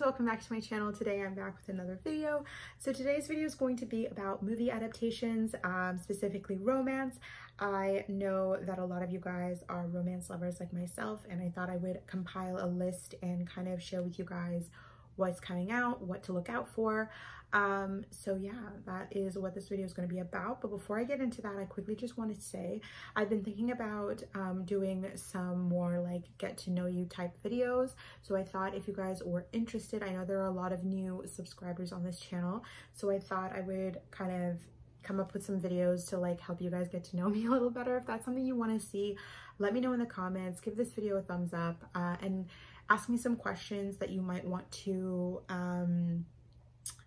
guys, welcome back to my channel. Today I'm back with another video. So today's video is going to be about movie adaptations, specifically romance. I know that a lot of you guys are romance lovers like myself, and I thought I would compile a list and kind of share with you guys what's coming out, what to look out for. So yeah, that is what this video is going to be about. But before I get into that, I quickly just want to say I've been thinking about doing some more like get to know you type videos. So I thought if you guys were interested, I know there are a lot of new subscribers on this channel, so I thought I would kind of come up with some videos to like help you guys get to know me a little better. If that's something you want to see, let me know in the comments, give this video a thumbs up, and ask me some questions that you might want to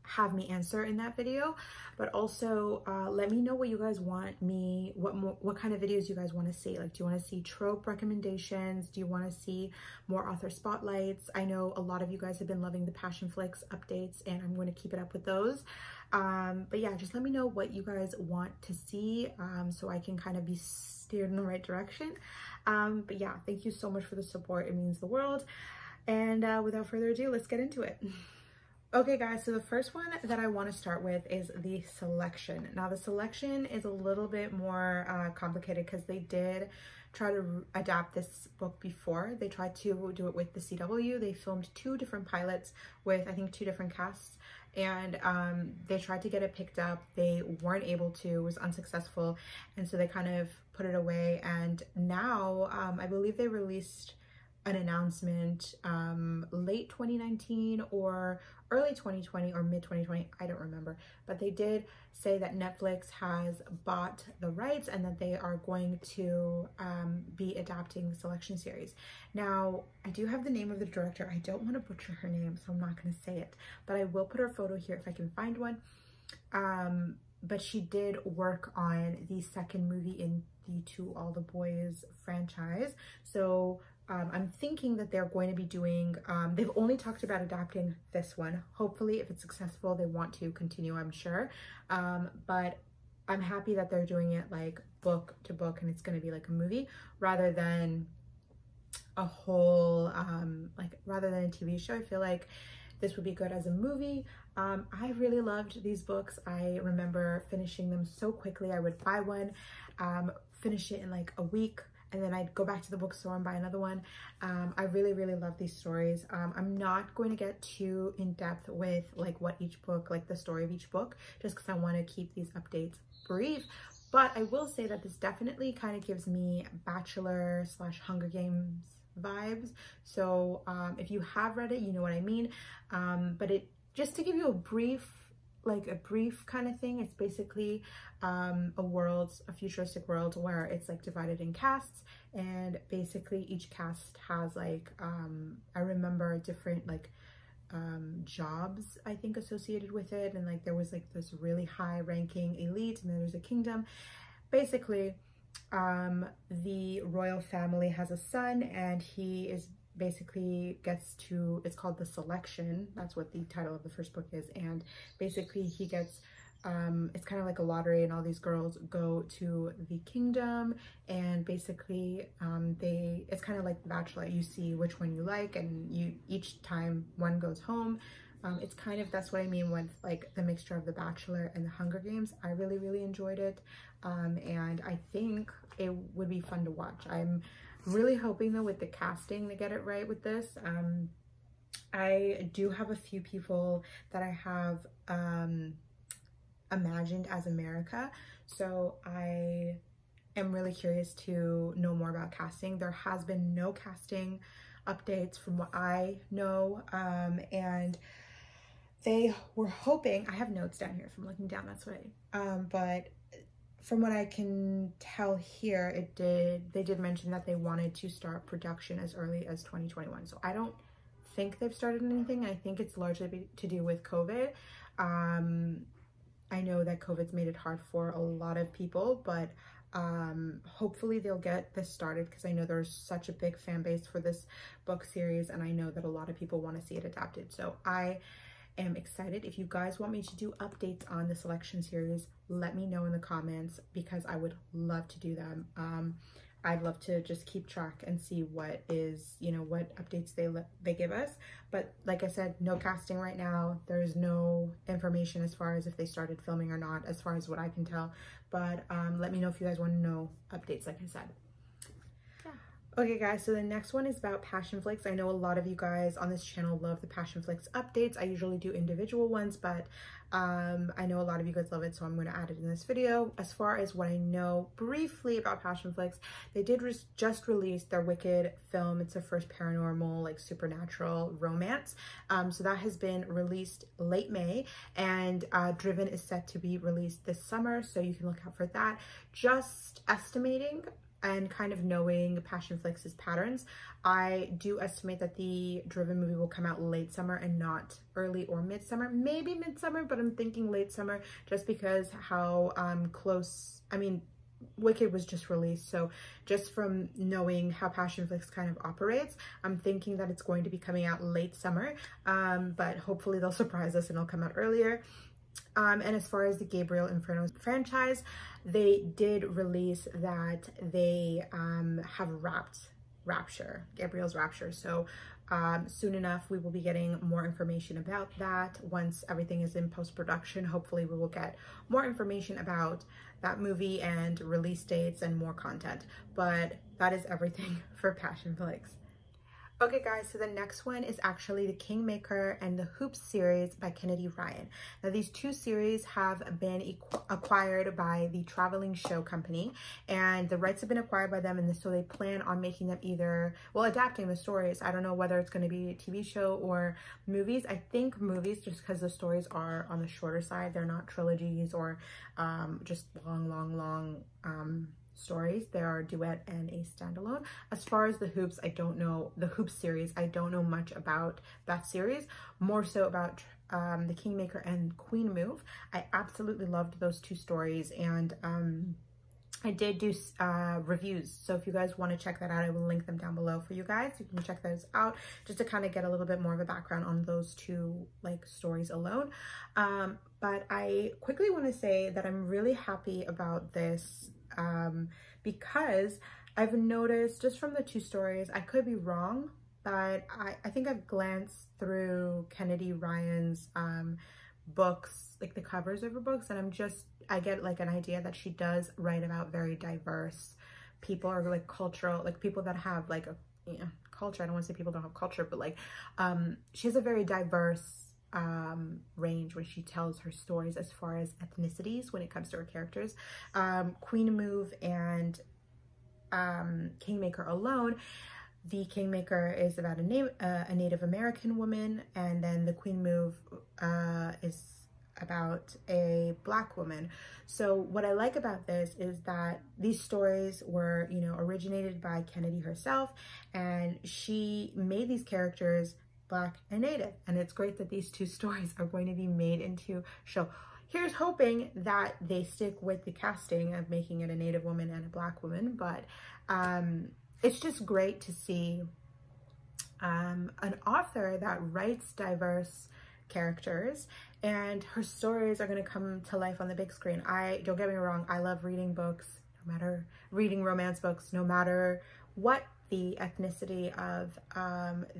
have me answer in that video. But also let me know what you guys want me, what kind of videos you guys want to see. Like, do you want to see trope recommendations? Do you want to see more author spotlights? I know a lot of you guys have been loving the Passion Flicks updates, and I'm going to keep it up with those. But yeah, just let me know what you guys want to see, so I can kind of be steered in the right direction. But yeah, thank you so much for the support. It means the world. And without further ado, let's get into it. Okay guys, so the first one that I want to start with is the selection. Now the selection is a little bit more complicated because they did try to adapt this book before. They tried to do it with the CW. They filmed 2 different pilots with I think 2 different casts, and they tried to get it picked up. They weren't able to, it was unsuccessful, and so they kind of put it away. And now I believe they released an announcement late 2019 or early 2020 or mid 2020, I don't remember, but they did say that Netflix has bought the rights and that they are going to be adapting the Selection series. Now I do have the name of the director. I don't want to butcher her name, so I'm not going to say it, but I will put her photo here if I can find one. But she did work on the second movie in the To All the Boys franchise. So I'm thinking that they're going to be doing, they've only talked about adapting this one. Hopefully, if it's successful, they want to continue, I'm sure. But I'm happy that they're doing it like book to book, and it's going to be like a movie rather than a whole, rather than a TV show. I feel like this would be good as a movie. I really loved these books. I remember finishing them so quickly. I would buy one, finish it in like a week, and then I'd go back to the bookstore and buy another one. I really, really love these stories. I'm not going to get too in depth with like what each book, like the story of each book, just because I want to keep these updates brief. But I will say that this definitely kind of gives me Bachelor / Hunger Games vibes. So if you have read it, you know what I mean. But it, just to give you a brief kind of thing, it's basically a futuristic world where it's like divided in castes, and basically each caste has like I remember different like jobs I think associated with it, and like there was like this really high ranking elite, and then there's a kingdom. Basically the royal family has a son, and he is basically gets to, it's called the Selection, that's what the title of the first book is, and basically he gets it's kind of like a lottery, and all these girls go to the kingdom, and basically it's kind of like The Bachelor. You see which one you like, and each time one goes home. It's kind of, that's what I mean with like the mixture of The Bachelor and the Hunger Games. I really, really enjoyed it, and I think it would be fun to watch. I'm really hoping though with the casting to get it right with this. I do have a few people that I have imagined as America, so I am really curious to know more about casting. There has been no casting updates from what I know, and they were hoping, I have notes down here from looking down, that's what but from what I can tell here, they did mention that they wanted to start production as early as 2021. So I don't think they've started anything. I think it's largely to do with COVID. I know that COVID's made it hard for a lot of people, but hopefully they'll get this started, because I know there's such a big fan base for this book series, and I know that a lot of people want to see it adapted. So I am excited. If you guys want me to do updates on the Selection series, let me know in the comments, because I would love to do them. I'd love to just keep track and see what is, you know, what updates they give us. But like I said, no casting right now. There's no information as far as if they started filming or not, as far as what I can tell. But let me know if you guys want to know updates, like I said. Okay guys, so the next one is about Passion Flicks. I know a lot of you guys on this channel love the Passion Flicks updates. I usually do individual ones, but I know a lot of you guys love it, so I'm going to add it in this video. As far as what I know briefly about Passion Flicks, they did just release their Wicked film. It's their first paranormal, like supernatural romance. So that has been released late May, and Driven is set to be released this summer, so you can look out for that. Just estimating and kind of knowing Passion Flicks' patterns, I do estimate that the Driven movie will come out late summer and not early or midsummer. Maybe midsummer, but I'm thinking late summer just because how close, I mean, Wicked was just released, so just from knowing how Passion Flicks kind of operates, I'm thinking that it's going to be coming out late summer, but hopefully they'll surprise us and it'll come out earlier. And as far as the Gabriel Inferno franchise, they did release that they have wrapped Gabriel's Rapture. So soon enough, we will be getting more information about that. Once everything is in post-production, hopefully we will get more information about that movie and release dates and more content. But that is everything for Passion Flicks. Okay guys, so the next one is actually the Kingmaker and the Hoops series by Kennedy Ryan. Now these two series have been acquired by the Traveling Show Company, and the rights have been acquired by them, and so they plan on making them either, well, adapting the stories. I don't know whether it's going to be a TV show or movies. I think movies, just because the stories are on the shorter side. They're not trilogies or just long stories. They are a duet and a standalone. As far as the Hoops, I don't know, the Hoops series, I don't know much about that series, more so about the Kingmaker and Queen Move. I absolutely loved those two stories, and I did do reviews, so if you guys want to check that out, I will link them down below for you guys. You can check those out just to kind of get a little bit more of a background on those two like stories alone. But I quickly want to say that I'm really happy about this because I've noticed just from the two stories, I could be wrong, but I think I've glanced through Kennedy Ryan's books, like the covers of her books, and I get like an idea that she does write about very diverse people, or like cultural, like people that have like a, you know, culture. I don't want to say people don't have culture, but like she has a very diverse range when she tells her stories as far as ethnicities when it comes to her characters. Queen Move and Kingmaker alone, the Kingmaker is about a Native American woman, and then the Queen Move is about a Black woman. So what I like about this is that these stories were, you know, originated by Kennedy herself, and she made these characters Black and Native, and it's great that these two stories are going to be made into show. Here's hoping that they stick with the casting of making it a Native woman and a Black woman, but it's just great to see an author that writes diverse characters, and her stories are going to come to life on the big screen. Don't get me wrong, I love reading books, no matter reading romance books, no matter what the ethnicity of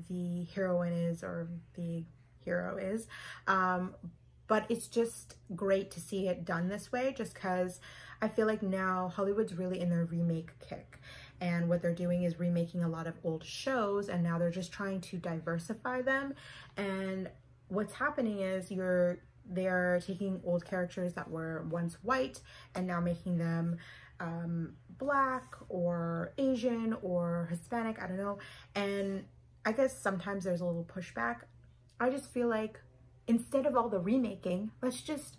the heroine is or the hero is, but it's just great to see it done this way, just because I feel like now Hollywood's really in their remake kick, and what they're doing is remaking a lot of old shows, and now they're just trying to diversify them. And what's happening is they're taking old characters that were once white and now making them Black or Asian or Hispanic, I don't know. And I guess sometimes there's a little pushback. I just feel like instead of all the remaking, let's just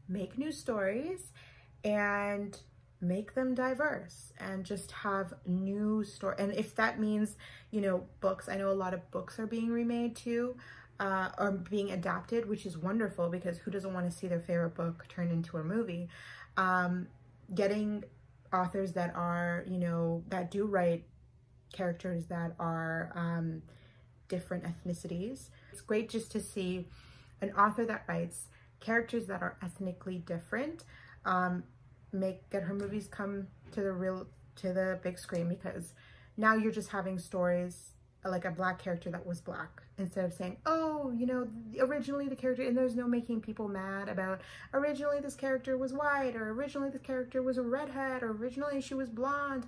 make new stories and make them diverse and just have new story. And if that means, you know, books, I know a lot of books are being remade too, or being adapted, which is wonderful, because who doesn't want to see their favorite book turned into a movie? Getting authors that are, you know, that do write characters that are different ethnicities. It's great just to see an author that writes characters that are ethnically different, get her movies come to the to the big screen, because now you're just having stories like a Black character that was Black, instead of saying, oh, you know, originally the character, and there's no making people mad about originally this character was white, or originally this character was a redhead, or originally she was blonde.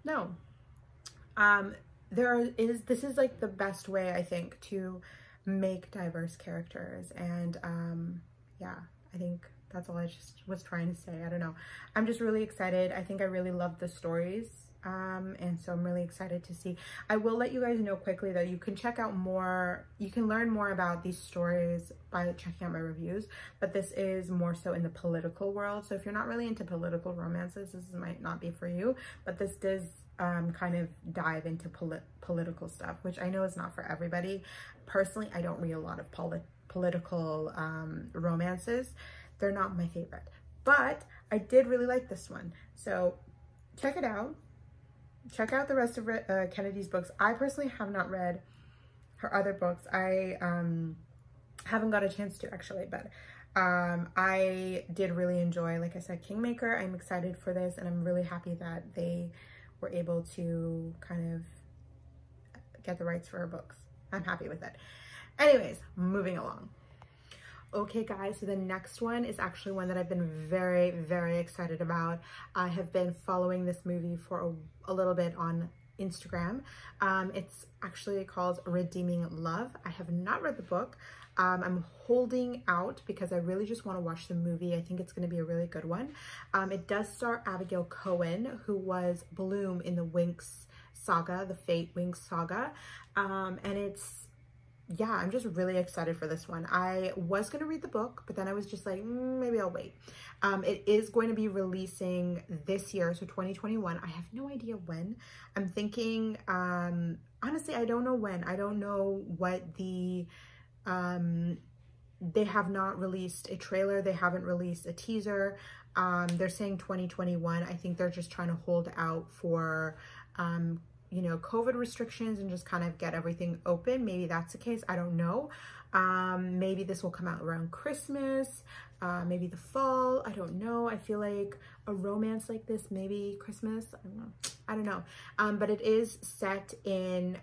No. This is like the best way, I think, to make diverse characters. And yeah, I think that's all I just was trying to say. I don't know. I'm just really excited. I think I really love the stories. And so I'm really excited to see. I will let you guys know quickly though, you can check out more, you can learn more about these stories by checking out my reviews, but this is more so in the political world. So if you're not really into political romances, this might not be for you, but this does kind of dive into political stuff, which I know is not for everybody. Personally, I don't read a lot of political romances. They're not my favorite, but I did really like this one. So check it out. Check out the rest of Kennedy's books. I personally have not read her other books. I haven't got a chance to actually, but I did really enjoy, like I said, Kingmaker. I'm excited for this, and I'm really happy that they were able to kind of get the rights for her books. I'm happy with it. Anyways, moving along. Okay guys, so the next one is actually one that I've been very, very excited about. I have been following this movie for a little bit on Instagram. It's actually called Redeeming Love. I have not read the book. I'm holding out because I really just want to watch the movie. I think it's going to be a really good one. It does star Abigail Cohen, who was Bloom in the Winx saga, the Fate Winx saga. And yeah, I'm just really excited for this one. I was going to read the book, but then I was just like, maybe I'll wait. It is going to be releasing this year, so 2021. I have no idea when. I'm thinking, honestly, I don't know when. I don't know what the, they have not released a trailer. They haven't released a teaser. They're saying 2021. I think they're just trying to hold out for, you know, COVID restrictions and just kind of get everything open. Maybe that's the case. I don't know. Maybe this will come out around Christmas, maybe the fall. I don't know. I feel like a romance like this, maybe Christmas. I don't know. But it is set in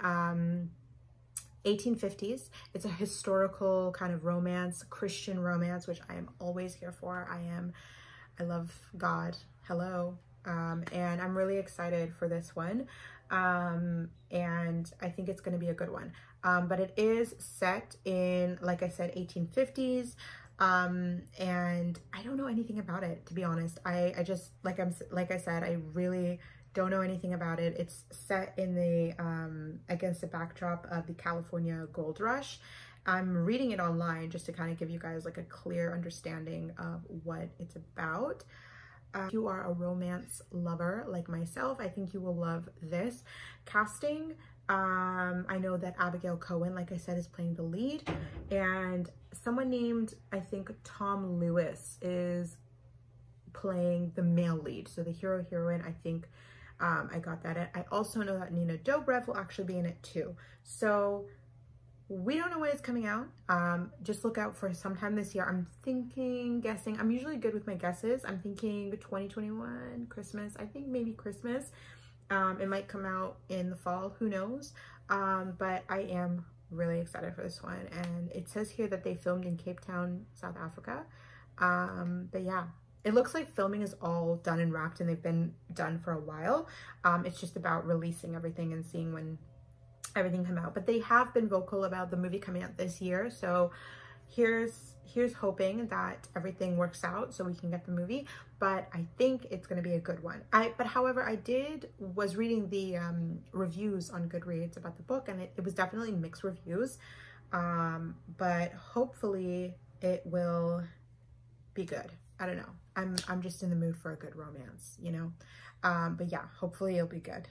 1850s. It's a historical kind of romance, Christian romance, which I am always here for. I love God. Hello. And I'm really excited for this one. And I think it's going to be a good one. But it is set in, like I said, 1850s. And I don't know anything about it, to be honest. I just, like I said, I really don't know anything about it. It's set in the, against the backdrop of the California Gold Rush. I'm reading it online just to kind of give you guys like a clear understanding of what it's about. If you are a romance lover like myself, I think you will love this. Casting, I know that Abigail Cohen, like I said, is playing the lead, and someone named, I think, Tom Lewis is playing the male lead. So the hero heroine, I think I got that in. I also know that Nina Dobrev will actually be in it too. So we don't know when it's coming out. Just look out for sometime this year. I'm thinking, guessing. I'm usually good with my guesses. I'm thinking 2021, Christmas. I think maybe Christmas. It might come out in the fall. Who knows? But I am really excited for this one. And it says here that they filmed in Cape Town, South Africa. But yeah, it looks like filming is all done and wrapped, and they've been done for a while. It's just about releasing everything and seeing when everything come out. But they have been vocal about the movie coming out this year, so here's hoping that everything works out so we can get the movie. But I think it's going to be a good one. But however, I was reading the reviews on Goodreads about the book, and it was definitely mixed reviews, but hopefully it will be good. I don't know, I'm just in the mood for a good romance, you know. But yeah, hopefully it'll be good.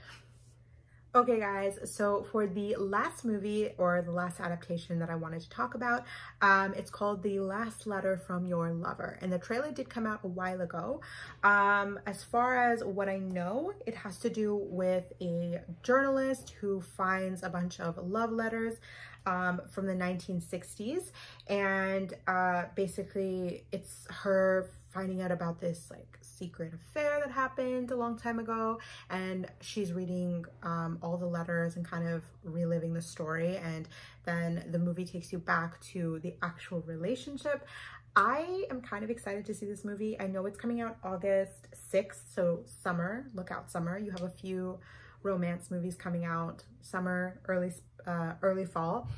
Okay guys, so for the last movie, or the last adaptation that I wanted to talk about, it's called The Last Letter from Your Lover, and the trailer did come out a while ago. As far as what I know, it has to do with a journalist who finds a bunch of love letters from the 1960s, and basically it's her finding out about this like secret affair that happened a long time ago, and she's reading all the letters and kind of reliving the story, and then the movie takes you back to the actual relationship. I am kind of excited to see this movie. I know it's coming out August 6th, so summer, look out summer. You have a few romance movies coming out summer, early fall.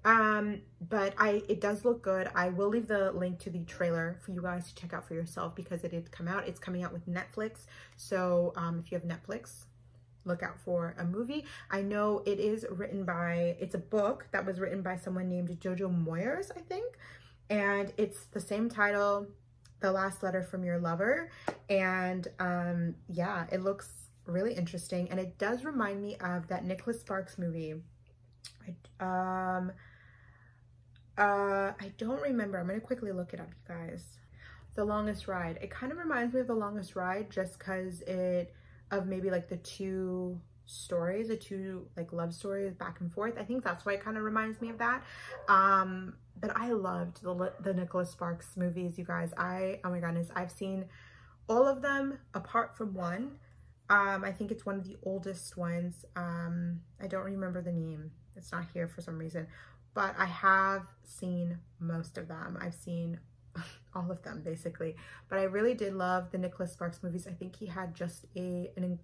But it does look good. I will leave the link to the trailer for you guys to check out for yourself because it did come out. It's coming out with Netflix. So if you have Netflix, look out for a movie. I know it is written by, it's a book that was written by someone named Jojo Moyes, I think. And it's the same title, The Last Letter from Your Lover. And yeah, it looks really interesting. And it does remind me of that Nicholas Sparks movie. I don't remember. I'm going to quickly look it up, you guys. The Longest Ride. It kind of reminds me of The Longest Ride just because of maybe like the two stories, the two like love stories back and forth. I think that's why it kind of reminds me of that. But I loved the Nicholas Sparks movies, you guys. Oh my goodness, I've seen all of them apart from one. I think it's one of the oldest ones. I don't remember the name. It's not here for some reason, but I have seen most of them. I've seen all of them basically, but I really did love the Nicholas Sparks movies. I think he had just an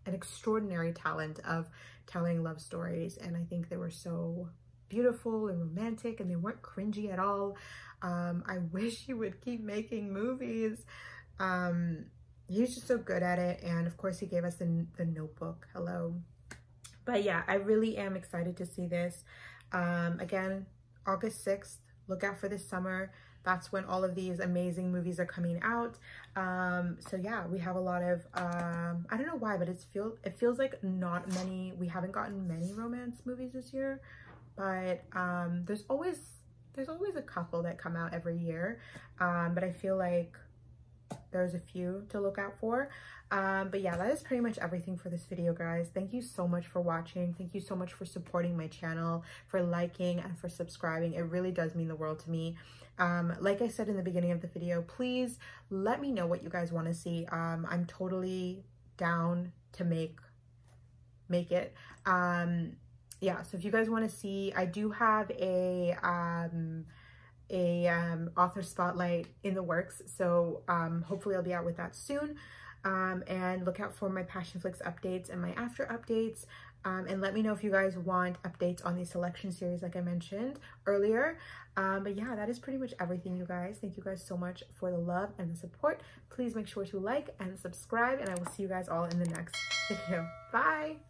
extraordinary talent of telling love stories, and I think they were so beautiful and romantic, and they weren't cringy at all. I wish he would keep making movies. He was just so good at it, and of course he gave us the Notebook. Hello. But yeah, I really am excited to see this. Again, August 6th, look out for this summer. That's when all of these amazing movies are coming out. So yeah, we have a lot of, I don't know why, but it feels like not many, we haven't gotten many romance movies this year, but there's always a couple that come out every year. But I feel like there's a few to look out for. But yeah, that is pretty much everything for this video, guys. Thank you so much for watching. Thank you so much for supporting my channel, for liking and for subscribing. It really does mean the world to me. Like I said in the beginning of the video, please let me know what you guys want to see. I'm totally down to make it. Yeah, so if you guys want to see, I do have a author spotlight in the works, so hopefully I'll be out with that soon. And look out for my Passionflix updates and my after updates, and let me know if you guys want updates on the selection series like I mentioned earlier. But yeah, that is pretty much everything, you guys. Thank you guys so much for the love and the support. Please make sure to like and subscribe, and I will see you guys all in the next video. Bye.